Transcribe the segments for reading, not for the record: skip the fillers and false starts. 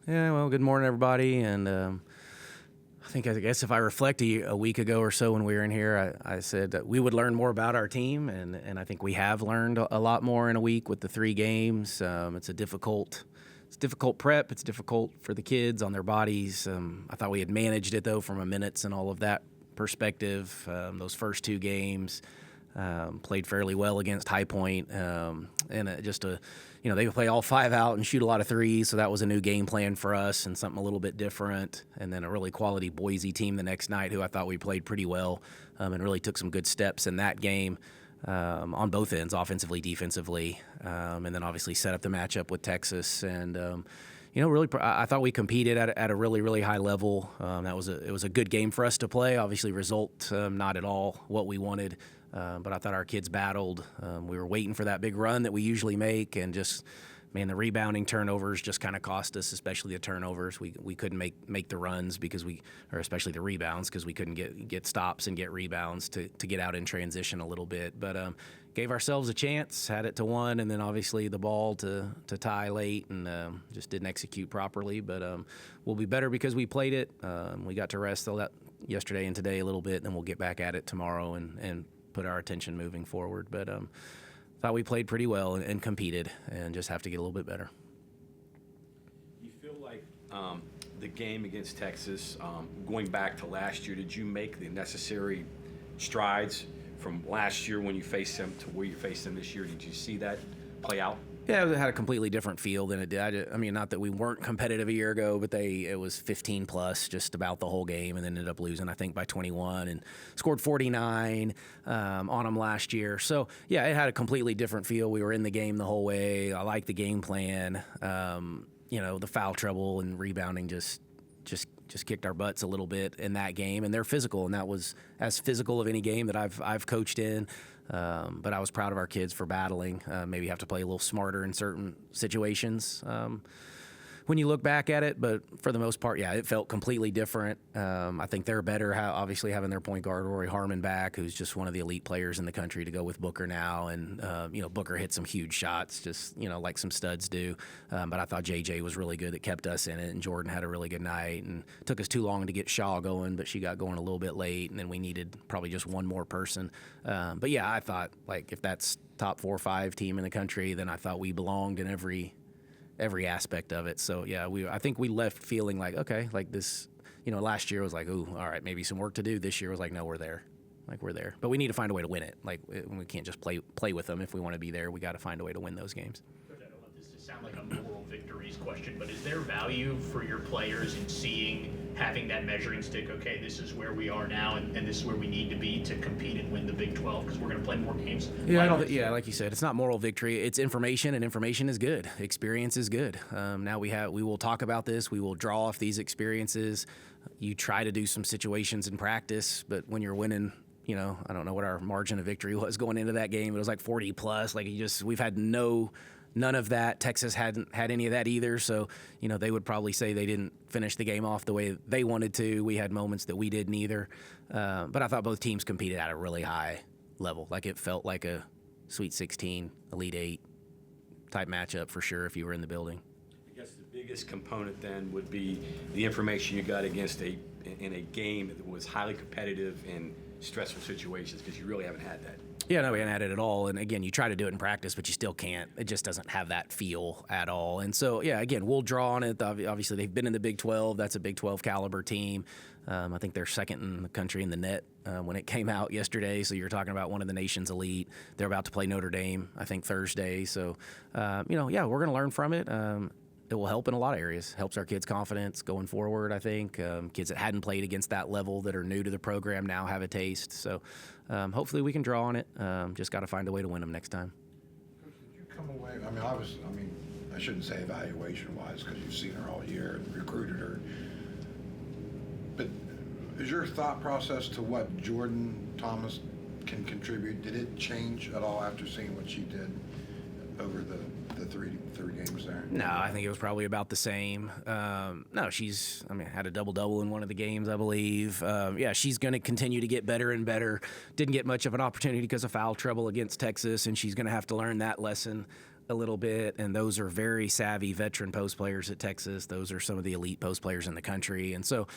Yeah, well, good morning, everybody. And I guess if I reflect a week ago or so when we were in here, I said that we would learn more about our team, and I think we have learned a lot more in a week with the 3 games. It's difficult prep. It's difficult for the kids on their bodies. I thought we had managed it though from a minutes and all of that perspective. Those first 2 games. Played fairly well against High Point, and they play all 5 out and shoot a lot of threes, so that was a new game plan for us and something a little bit different. And then a really quality Boise team the next night, who I thought we played pretty well, and really took some good steps in that game on both ends, offensively, defensively, and then obviously set up the matchup with Texas. And really, I thought we competed at a really, really high level. It was a good game for us to play. Obviously, result not at all what we wanted. But I thought our kids battled. We were waiting for that big run that we usually make, and the rebounding turnovers just kind of cost us, especially the turnovers. We couldn't make the runs especially the rebounds, because we couldn't get stops and get rebounds to get out in transition a little bit. But gave ourselves a chance, had it to 1, and then obviously the ball to tie late, and just didn't execute properly. But we'll be better because we played it. We got to rest yesterday and today a little bit, and then we'll get back at it tomorrow and put our attention moving forward. But thought we played pretty well and competed, and just have to get a little bit better. You feel like the game against Texas, going back to last year, did you make the necessary strides from last year when you faced them to where you faced them this year? Did you see that play out? Yeah, it had a completely different feel than it did. Not that we weren't competitive a year ago, but it was 15 plus just about the whole game, and then ended up losing, I think, by 21, and scored 49 on them last year. So, yeah, it had a completely different feel. We were in the game the whole way. I liked the game plan. The foul trouble and rebounding just kicked our butts a little bit in that game, and they're physical, and that was as physical of any game that I've coached in. But I was proud of our kids for battling. Maybe have to play a little smarter in certain situations when you look back at it. But for the most part, yeah, it felt completely different. I think they're better, obviously, having their point guard, Rory Harmon, back, who's just one of the elite players in the country, to go with Booker now. And, Booker hit some huge shots, just, like some studs do. But I thought JJ was really good. That kept us in it. And Jordan had a really good night. And took us too long to get Shaw going, but she got going a little bit late. And then we needed probably just one more person. But, yeah, I thought, if that's top 4 or 5 team in the country, then I thought we belonged in every aspect of it. So, yeah, I think we left feeling like, okay, this, last year was like, ooh, all right, maybe some work to do. This year was like, no, we're there. We're there. But we need to find a way to win it. We can't just play with them. If we want to be there, we got to find a way to win those games. Coach, I don't want this to sound like a moral victories question, but is there value for your players in having that measuring stick? Okay, this is where we are now, and this is where we need to be to compete and win the Big 12, because we're going to play more games. Yeah, like you said, it's not moral victory. It's information, and information is good. Experience is good. Now we will talk about this. We will draw off these experiences. You try to do some situations in practice, but when you're winning, I don't know what our margin of victory was going into that game. It was like 40 plus. We've had none of that. Texas hadn't had any of that either. So, they would probably say they didn't finish the game off the way they wanted to. We had moments that we didn't either. But I thought both teams competed at a really high level. It felt like a Sweet 16, Elite 8 type matchup for sure if you were in the building. I guess the biggest component then would be the information you got in a game that was highly competitive and stressful situations, because you really haven't had that. Yeah, no, we haven't had it at all. And again, you try to do it in practice, but you still can't. It just doesn't have that feel at all. And so, yeah, again, we'll draw on it. Obviously, they've been in the Big 12. That's a Big 12 caliber team. I think they're second in the country in the net when it came out yesterday. So you're talking about one of the nation's elite. They're about to play Notre Dame, I think, Thursday. So, yeah, we're going to learn from it. It will help in a lot of areas. Helps our kids' confidence going forward, I think. Kids that hadn't played against that level that are new to the program now have a taste. So hopefully we can draw on it. Just got to find a way to win them next time. Coach, did you come away? I shouldn't say evaluation-wise, because you've seen her all year and recruited her. But is your thought process to what Jordan Thomas can contribute, did it change at all after seeing what she did over the three games there? No, I think it was probably about the same. No, had a double-double in one of the games, I believe. Yeah, she's going to continue to get better and better. Didn't get much of an opportunity because of foul trouble against Texas, and she's going to have to learn that lesson a little bit, and those are very savvy veteran post players at Texas. Those are some of the elite post players in the country. And so,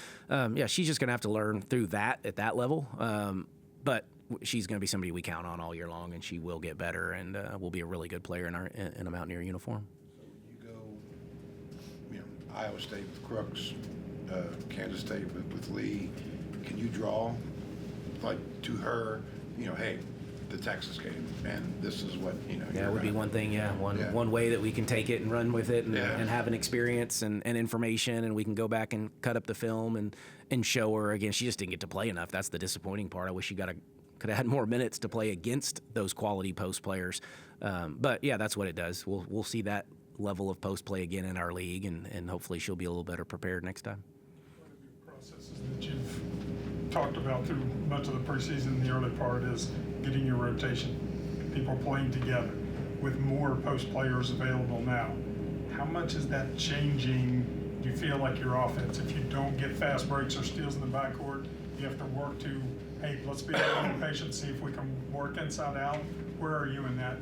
she's just going to have to learn through that at that level. But she's going to be somebody we count on all year long, and she will get better and will be a really good player in a Mountaineer uniform. So you go, Iowa State with Crooks, Kansas State with Lee. Can you draw, like, to her, hey, the Texas game, and this is what, That would be one thing, one way that we can take it and run with it and have an experience and information, and we can go back and cut up the film and show her. Again, she just didn't get to play enough. That's the disappointing part. I wish she could have had more minutes to play against those quality post players. But yeah, that's what it does. We'll see that level of post play again in our league, and hopefully she'll be a little better prepared next time. One of the processes that you've talked about through much of the preseason, the early part, is getting your rotation, people playing together with more post players available now. How much is that changing, do you feel like, your offense? If you don't get fast breaks or steals in the backcourt, you have to work to, hey, let's be a little more patient, see if we can work inside out. Where are you in that?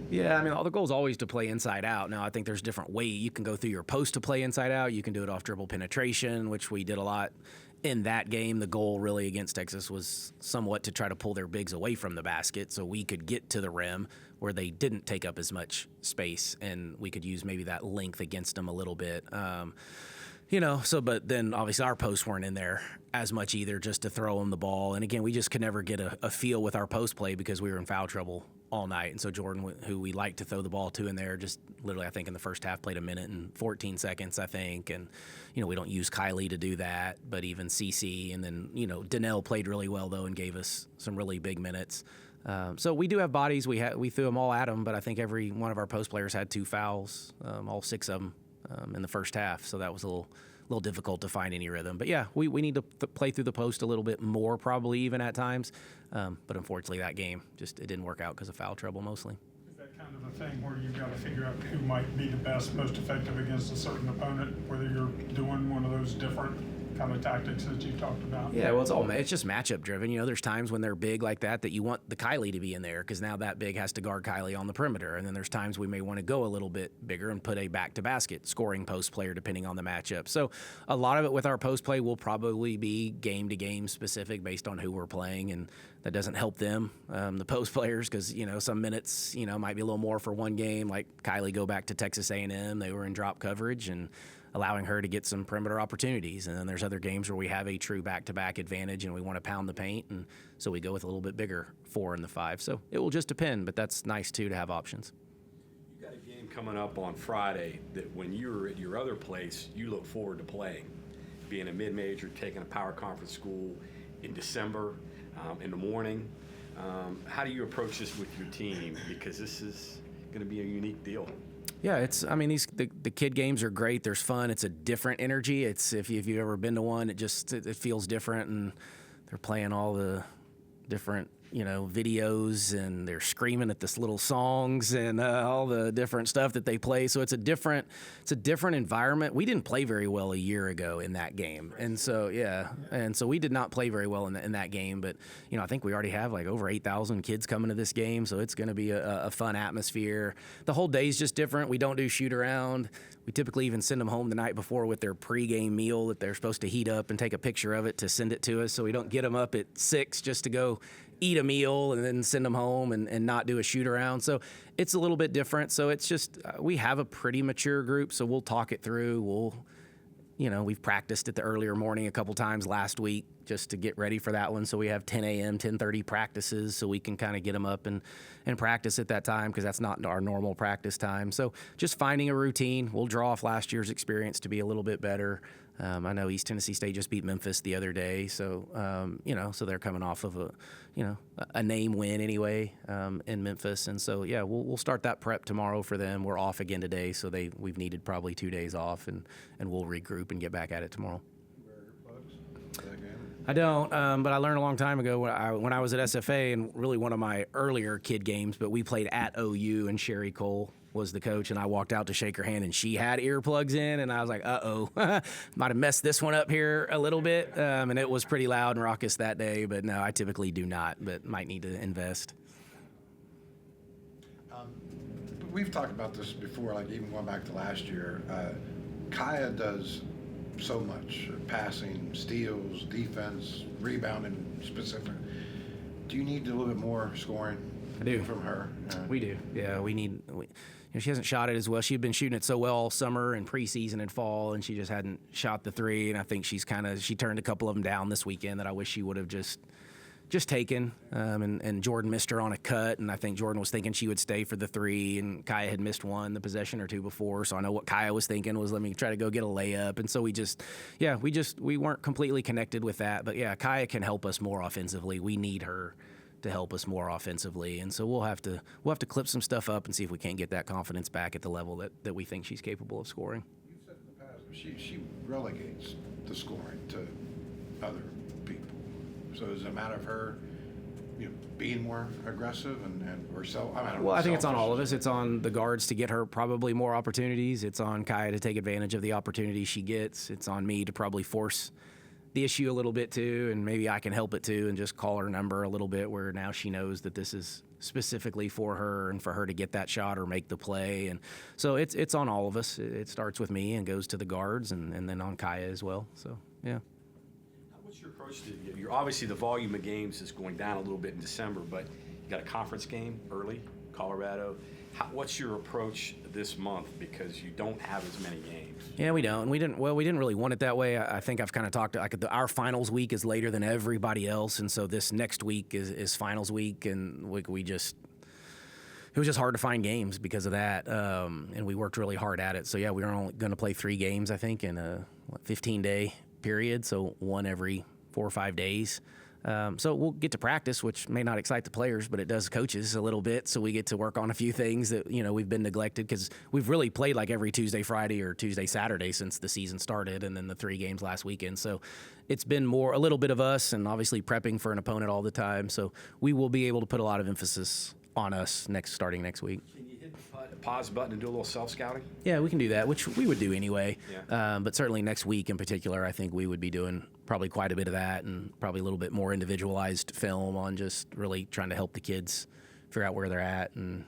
Yeah, I mean, the goal is always to play inside out. Now, I think there's different ways. You can go through your post to play inside out. You can do it off dribble penetration, which we did a lot in that game. The goal really against Texas was somewhat to try to pull their bigs away from the basket so we could get to the rim where they didn't take up as much space, and we could use maybe that length against them a little bit. But then obviously our posts weren't in there as much either, just to throw them the ball. And again, we just could never get a feel with our post play because we were in foul trouble all night. And so Jordan, who we like to throw the ball to in there, just literally, I think in the first half played 1 minute and 14 seconds, I think. And, we don't use Kylie to do that, but even CC. And then, Danelle played really well, though, and gave us some really big minutes. So we do have bodies. We threw them all at them, but I think every one of our post players had 2 fouls, all 6 of them. In the first half, so that was a little difficult to find any rhythm. But yeah, we need to play through the post a little bit more, probably even at times. But unfortunately, that game it didn't work out because of foul trouble mostly. Is that kind of a thing where you've got to figure out who might be the best, most effective against a certain opponent, whether you're doing one of those different kind of tactics that you talked about? Yeah, well, it's just matchup driven. There's times when they're big like that you want the Kylie to be in there because now that big has to guard Kylie on the perimeter. And then there's times we may want to go a little bit bigger and put a back-to-basket scoring post player depending on the matchup. So a lot of it with our post play will probably be game-to-game specific based on who we're playing, and that doesn't help them, the post players, because some minutes might be a little more for one game. Like Kylie go back to Texas A&M, they were in drop coverage and allowing her to get some perimeter opportunities. And then there's other games where we have a true back-to-back advantage and we want to pound the paint, and so we go with a little bit bigger 4 in the 5. So it will just depend, but that's nice too to have options. You got a game coming up on Friday that when you were at your other place, you look forward to playing. Being a mid-major, taking a power conference school in December in the morning. How do you approach this with your team? Because this is going to be a unique deal. Yeah, the kid games are great. There's fun. It's a different energy. It's if you've ever been to one, it feels different, and they're playing all the different videos, and they're screaming at this little songs and all the different stuff that they play. So it's a different environment. We didn't play very well a year ago in that game, and so we did not play very well in that game. But I think we already have like over 8,000 kids coming to this game, so it's going to be a fun atmosphere. The whole day's just different. We don't do shoot around. We typically even send them home the night before with their pregame meal that they're supposed to heat up and take a picture of it to send it to us. So we don't get them up at 6 just to go eat a meal and then send them home and not do a shoot around. So it's a little bit different. So it's just, we have a pretty mature group, so we'll talk it through. We've practiced at the earlier morning a couple times last week just to get ready for that one. So we have 10 a.m., 10:30 practices so we can kind of get them up and practice at that time because that's not our normal practice time. So just finding a routine. We'll draw off last year's experience to be a little bit better. I know East Tennessee State just beat Memphis the other day, so so they're coming off of a name win anyway in Memphis, and so we'll start that prep tomorrow for them. We're off again today, so we've needed probably 2 days off, and we'll regroup and get back at it tomorrow. I don't, but I learned a long time ago when I was at SFA, and really one of my earlier kid games, but we played at OU, and Sherry Cole was the coach, and I walked out to shake her hand, and she had earplugs in, and I was like, uh-oh, might have messed this one up here a little bit, and it was pretty loud and raucous that day, but no, I typically do not, but might need to invest. we've talked about this before, like even going back to last year. Kaya does so much, passing, steals, defense, rebounding specific. Do you need a little bit more scoring I do. from her? We do. Yeah, you know, she hasn't shot it as well. She'd been shooting it so well all summer and preseason and fall, and she just hadn't shot the three. And I think she turned a couple of them down this weekend that I wish she would have just taken. And Jordan missed her on a cut, and I think Jordan was thinking she would stay for the three, and Kaya had missed one the possession or two before. So I know what Kaya was thinking was, let me try to go get a layup. And so we weren't completely connected with that. But yeah, Kaya can help us more offensively. We need her to help us more offensively, and so we'll have to clip some stuff up and see if we can't get that confidence back at the level that we think she's capable of scoring. You've said in the past, she relegates the scoring to other people. So is it a matter of her, being more aggressive and herself? I think it's on all of us. It's on the guards to get her probably more opportunities. It's on Kaya to take advantage of the opportunities she gets. It's on me to probably force the issue a little bit too, and maybe I can help it too and just call her number a little bit where now she knows that this is specifically for her and for her to get that shot or make the play. And so it's on all of us. It starts with me and goes to the guards and then on Kaya as well. So, yeah. What's your approach to you're obviously the volume of games is going down a little bit in December, but you got a conference game early, Colorado. What's your approach this month because you don't have as many games? Yeah, we don't. We didn't really want it that way. I think I've kind of talked. Our finals week is later than everybody else, and so this next week is finals week, and it was just hard to find games because of that, and we worked really hard at it. So yeah, we were only going to play 3 games, I think, in a 15-day period, so one every 4 or 5 days. So we'll get to practice, which may not excite the players, but it does coaches a little bit. So we get to work on a few things that, we've been neglected because we've really played like every Tuesday, Friday or Tuesday, Saturday since the season started, and then the 3 games last weekend. So it's been a little bit of us and obviously prepping for an opponent all the time. So we will be able to put a lot of emphasis on us starting next week. Can you hit the pause button and do a little self-scouting? Yeah, we can do that, which we would do anyway. Yeah. But certainly next week in particular, I think we would be doing probably quite a bit of that and probably a little bit more individualized film on just really trying to help the kids figure out where they're at and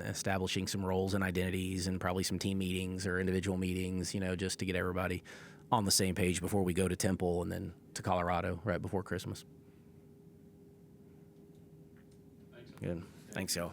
establishing some roles and identities and probably some team meetings or individual meetings, just to get everybody on the same page before we go to Temple and then to Colorado right before Christmas. Thanks. Good. Thanks, y'all.